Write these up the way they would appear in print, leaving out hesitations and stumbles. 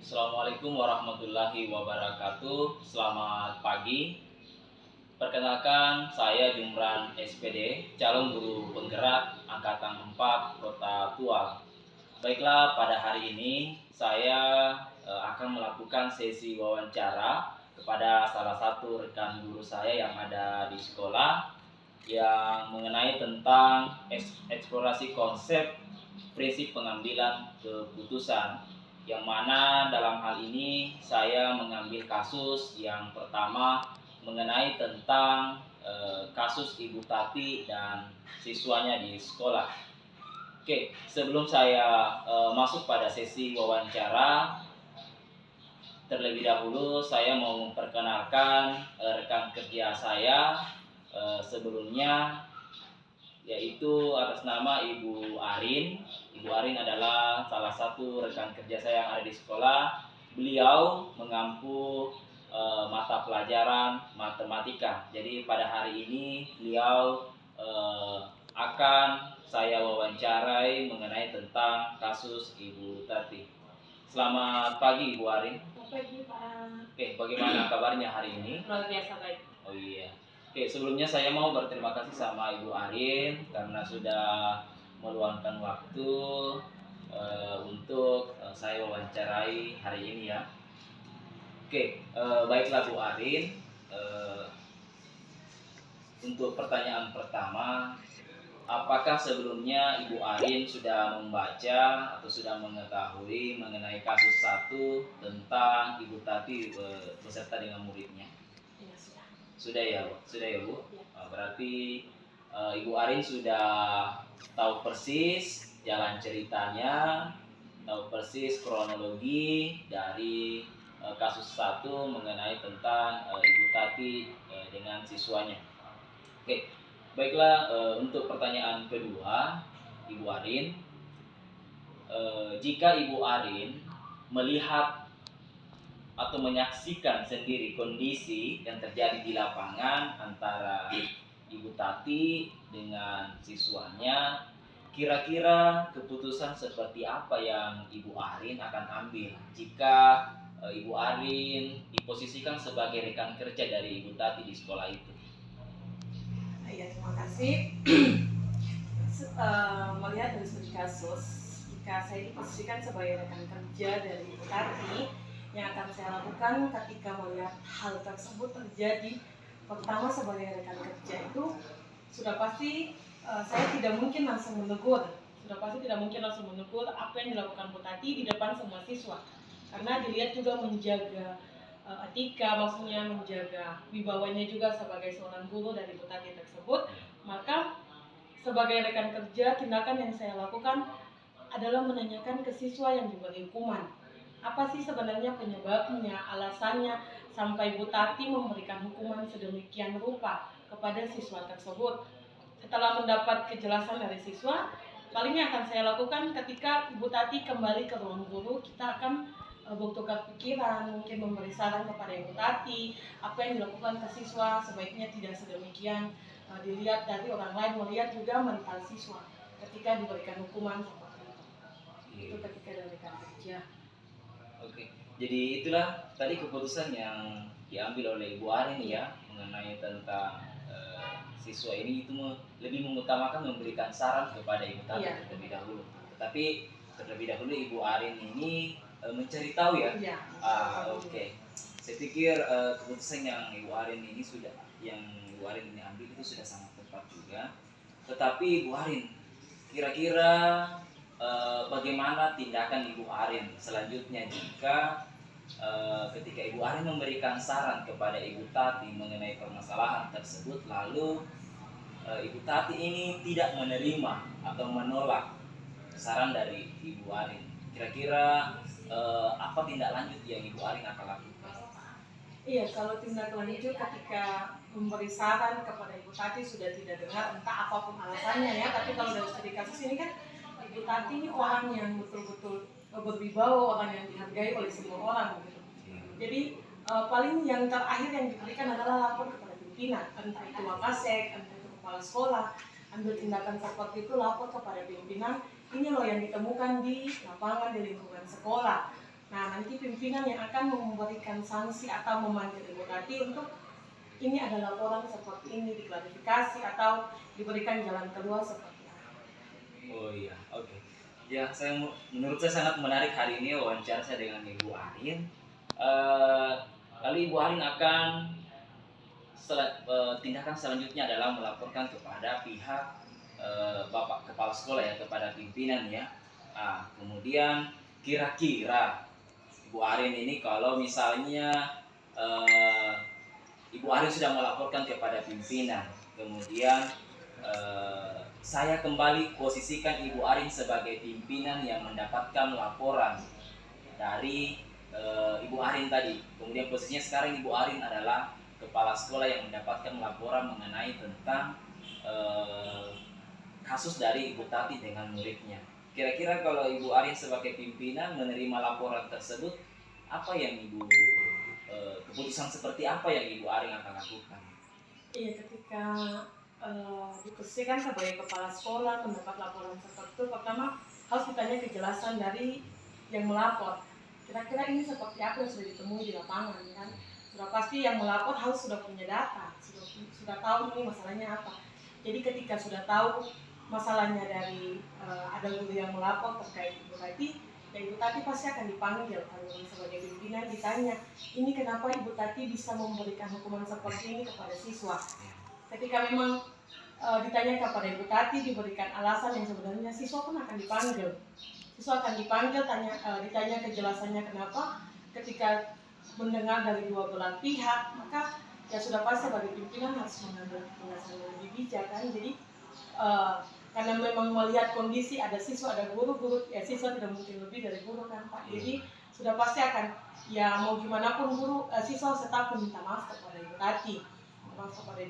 Assalamualaikum warahmatullahi wabarakatuh. Selamat pagi. Perkenalkan, saya Jumran SPD, calon guru penggerak Angkatan 4 Kota Tual. Baiklah, pada hari ini saya akan melakukan sesi wawancara kepada salah satu rekan guru saya yang ada di sekolah yang mengenai tentang eksplorasi konsep prinsip pengambilan keputusan, yang mana dalam hal ini saya mengambil kasus yang pertama mengenai tentang kasus Ibu Tati dan siswanya di sekolah. Oke, sebelum saya masuk pada sesi wawancara, terlebih dahulu saya mau memperkenalkan rekan kerja saya sebelumnya, yaitu atas nama Ibu Arin. Ibu Arin adalah salah satu rekan kerja saya yang ada di sekolah. Beliau mengampu mata pelajaran matematika. Jadi pada hari ini beliau akan saya wawancarai mengenai tentang kasus Ibu Tati. Selamat pagi Ibu Arin. Selamat pagi Pak. Oke, bagaimana kabarnya hari ini? Luar biasa baik. Oh iya. Oke, sebelumnya saya mau berterima kasih sama Ibu Arin karena sudah meluangkan waktu untuk saya wawancarai hari ini ya. Oke, baiklah Bu Arin. Untuk pertanyaan pertama, apakah sebelumnya Ibu Arin sudah membaca atau sudah mengetahui mengenai kasus 1 tentang Ibu Tati beserta dengan muridnya? Ya, sudah. Sudah ya, sudah ya Bu. Ya. Berarti Ibu Arin sudah tahu persis jalan ceritanya, tahu persis kronologi dari kasus 1 mengenai tentang Ibu Tati dengan siswanya. Oke, baiklah, untuk pertanyaan kedua, Ibu Arin, jika Ibu Arin melihat atau menyaksikan sendiri kondisi yang terjadi di lapangan antara Ibu Tati dengan siswanya, kira-kira keputusan seperti apa yang Ibu Arin akan ambil jika Ibu Arin diposisikan sebagai rekan kerja dari Ibu Tati di sekolah itu? Ya, terima kasih. Melihat dari segi kasus, jika saya diposisikan sebagai rekan kerja dari Ibu Tati, yang akan saya lakukan ketika melihat hal tersebut terjadi, pertama sebagai rekan kerja itu sudah pasti saya tidak mungkin langsung menegur. Apa yang dilakukan Bu Tati di depan semua siswa, karena dilihat juga menjaga etika, maksudnya menjaga wibawanya juga sebagai seorang guru dari Bu Tati tersebut. Maka sebagai rekan kerja, tindakan yang saya lakukan adalah menanyakan ke siswa yang diberi hukuman, apa sih sebenarnya penyebabnya, alasannya sampai Bu Tati memberikan hukuman sedemikian rupa kepada siswa tersebut. Setelah mendapat kejelasan dari siswa, paling yang akan saya lakukan ketika Bu Tati kembali ke ruang guru, kita akan bertukar pikiran, mungkin memberi saran kepada Ibu Tati, apa yang dilakukan ke siswa sebaiknya tidak sedemikian dilihat dari orang lain, melihat juga mental siswa ketika diberikan hukuman seperti itu. Itu ketika dari rekan kerja. Oke, jadi itulah tadi keputusan yang diambil oleh Ibu Arin ya mengenai tentang siswa ini, itu lebih mengutamakan memberikan saran kepada Ibu Tati terlebih dahulu. Tetapi terlebih dahulu Ibu Arin ini mencari tahu ya. Oke. Saya pikir keputusan yang Ibu Arin ini ambil itu sudah sangat tepat juga. Tetapi Ibu Arin, kira-kira bagaimana tindakan Ibu Arin selanjutnya jika ketika Ibu Arin memberikan saran kepada Ibu Tati mengenai permasalahan tersebut, lalu Ibu Tati ini tidak menerima atau menolak saran dari Ibu Arin? Kira-kira apa tindak lanjut yang Ibu Arin akan lakukan? Iya, kalau tindak lanjut ketika memberi saran kepada Ibu Tati sudah tidak dengar, entah apapun alasannya ya, tapi kalau dari studi kasus ini kan Ibu Tati ini orang yang betul-betul berwibawa, orang yang dihargai oleh semua orang gitu. Jadi paling yang terakhir yang diberikan adalah lapor kepada pimpinan, entah itu Wakasek, entah itu kepala sekolah, ambil tindakan seperti itu, lapor kepada pimpinan, ini loh yang ditemukan di lapangan, di lingkungan sekolah. Nah, nanti pimpinan yang akan memberikan sanksi atau memanggil Ibu Tati untuk ini ada laporan seperti ini, diklarifikasi atau diberikan jalan keluar seperti apa. Oh iya, oke. Ya, menurut saya sangat menarik hari ini wawancara saya dengan Ibu Arin. Lalu Ibu Arin akan tindakan selanjutnya adalah melaporkan kepada pihak Bapak Kepala Sekolah ya, kepada pimpinan ya. Nah, kemudian kira-kira Ibu Arin ini kalau misalnya eh, Ibu Arin sudah melaporkan kepada pimpinan, kemudian saya kembali posisikan Ibu Arin sebagai pimpinan yang mendapatkan laporan dari Ibu Arin tadi. Kemudian posisinya sekarang Ibu Arin adalah kepala sekolah yang mendapatkan laporan mengenai tentang kasus dari Ibu Tati dengan muridnya. Kira-kira kalau Ibu Arin sebagai pimpinan menerima laporan tersebut, apa yang keputusan seperti apa yang Ibu Arin akan lakukan? Iya, ketika diposisikan sebagai kepala sekolah mendapat laporan seperti itu, pertama harus ditanya kejelasan dari yang melapor. Kira-kira ini seperti apa yang sudah ditemui di lapangan kan? Sudah pasti yang melapor harus sudah punya data, sudah tahu ini masalahnya apa. Jadi ketika sudah tahu masalahnya dari ada guru yang melapor terkait Ibu Tati, ya Ibu Tati pasti akan dipanggil kalau sebagai pimpinan ditanya, ini kenapa Ibu Tati bisa memberikan hukuman seperti ini kepada siswa. Ketika memang ditanya kepada Ibu Tati, diberikan alasan yang sebenarnya, siswa pun akan dipanggil. Siswa akan dipanggil, ditanya kejelasannya kenapa. Ketika mendengar dari dua belah pihak, maka ya sudah pasti sebagai pimpinan harus mengambil keputusan yang lebih bijak kan. Jadi karena memang melihat kondisi ada siswa, ada guru, ya siswa tidak mungkin lebih dari guru kan Pak. Jadi sudah pasti akan, ya mau gimana pun siswa tetap meminta maaf kepada Ibu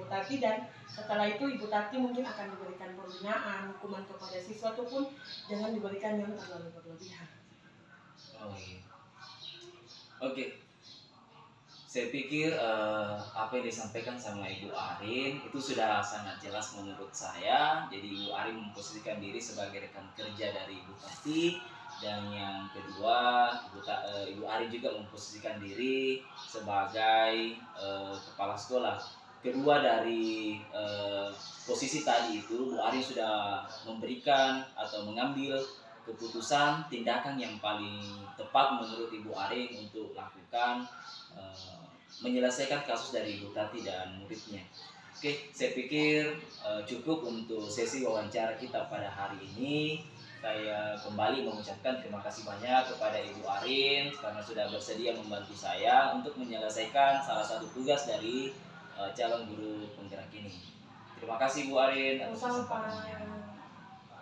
Tati. Dan setelah itu Ibu Tati mungkin akan diberikan pembinaan, hukuman kepada siswa itu pun jangan diberikan yang terlalu berlebihan. Oh iya. Oke. Saya pikir apa yang disampaikan sama Ibu Arin itu sudah sangat jelas menurut saya. Jadi Ibu Arin memposisikan diri sebagai rekan kerja dari Ibu Tati, dan yang kedua Ibu Arin juga memposisikan diri sebagai kepala sekolah. Kedua dari posisi tadi itu, Bu Arin sudah memberikan atau mengambil keputusan tindakan yang paling tepat menurut Ibu Arin untuk lakukan menyelesaikan kasus dari Ibu Tati dan muridnya. Oke, saya pikir cukup untuk sesi wawancara kita pada hari ini. Saya kembali mengucapkan terima kasih banyak kepada Ibu Arin karena sudah bersedia membantu saya untuk menyelesaikan salah satu tugas dari calon guru penggerak ini. Terima kasih Bu Arin atas kesempatannya.